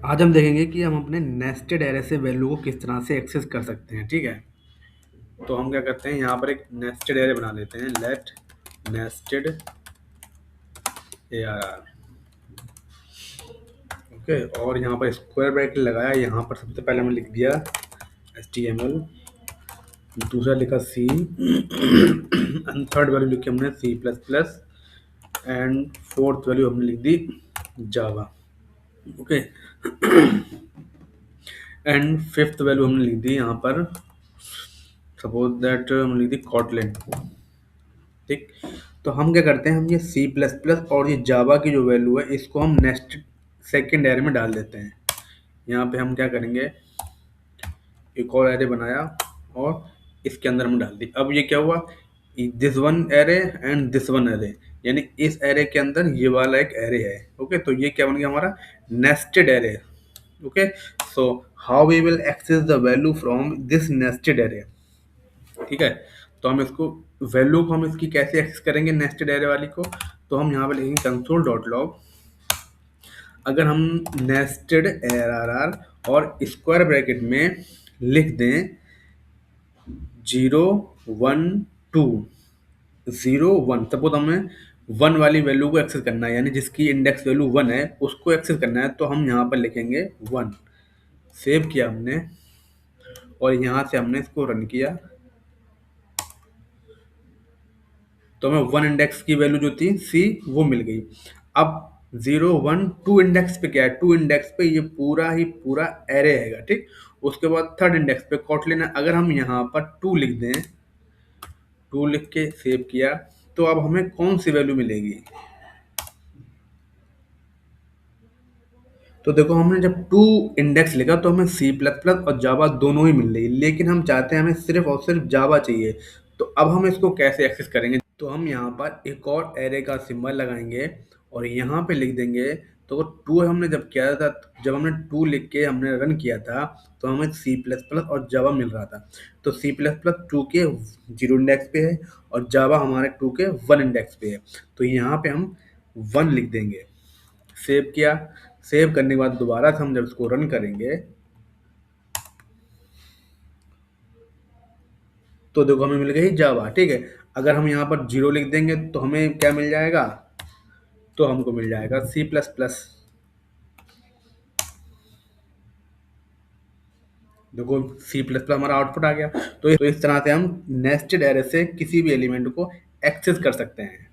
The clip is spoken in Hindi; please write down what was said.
आज हम देखेंगे कि हम अपने नेस्टेड एरे से वैल्यू को किस तरह से एक्सेस कर सकते हैं। ठीक है, तो हम क्या करते हैं, यहाँ पर एक नेस्टेड एरे बना लेते हैं। Late nested ARR। ओके, और यहाँ पर स्क्वायर ब्रैकेट लगाया। यहाँ पर सबसे पहले हमने लिख दिया HTML, दूसरा लिखा C एंड थर्ड वैल्यू लिखी हमने C++ एंड फोर्थ वैल्यू हमने लिख दी जावा। ओके, एंड फिफ्थ वैल्यू हमने लिख दी यहाँ पर, सपोज दैट हमने लिख दी कॉटलिन। ठीक, तो हम क्या करते हैं, हम ये C++ और ये जावा की जो वैल्यू है इसको हम नेक्स्ट सेकेंड एरे में डाल देते हैं। यहाँ पे हम क्या करेंगे, एक और एरे बनाया और इसके अंदर हम डाल दी। अब ये क्या हुआ, this one array and this one array, यानी इस एरे के अंदर ये वाला एक एरे है। ओके, तो ये क्या बन गया हमारा nested array. Okay, so how we will access the value from this nested array. ठीक है, तो हम इसको वैल्यू को हम इसकी कैसे एक्सेस करेंगे नेस्टेड एरे वाली को, तो हम यहाँ पे लिखेंगे console.log। अगर हम नेस्टेड ARR और स्क्वायर ब्रैकेट में लिख दें 0 1 2 0 1, सपोज हमें 1 वाली वैल्यू को एक्सेस करना है, यानी जिसकी इंडेक्स वैल्यू 1 है उसको एक्सेस करना है, तो हम यहाँ पर लिखेंगे 1। सेव किया हमने और यहाँ से हमने इसको रन किया, तो हमें 1 इंडेक्स की वैल्यू जो थी C वो मिल गई। अब 0 1 2 इंडेक्स पे क्या है, 2 इंडेक्स पे ये पूरा ही पूरा एरे हैगा। ठीक, उसके बाद थर्ड इंडेक्स पे कॉटलिन है। अगर हम यहाँ पर 2 लिख दें, 2 लिख के सेव किया, तो अब हमें कौन सी वैल्यू मिलेगी, तो देखो हमने जब 2 इंडेक्स लिखा तो हमें C++ और जावा दोनों ही मिल रही, लेकिन हम चाहते हैं हमें सिर्फ और सिर्फ जावा चाहिए। तो अब हम इसको कैसे एक्सेस करेंगे, तो हम यहाँ पर एक और एरे का सिंबल लगाएंगे और यहाँ पे लिख देंगे। तो 2 हमने जब किया था, जब हमने 2 लिख के हमने रन किया था, तो हमें C++ और जावा मिल रहा था। तो C++ 2 के 0 इंडेक्स पे है और जावा हमारे 2 के 1 इंडेक्स पे है। तो यहाँ पे हम 1 लिख देंगे। सेव किया, सेव करने के बाद दोबारा से हम जब इसको रन करेंगे, तो देखो हमें मिल गई जावा। ठीक है, अगर हम यहाँ पर 0 लिख देंगे तो हमें क्या मिल जाएगा, तो हमको मिल जाएगा C++। देखो C++ हमारा आउटपुट आ गया। तो इस तरह से हम नेस्टेड एरे से किसी भी एलिमेंट को एक्सेस कर सकते हैं।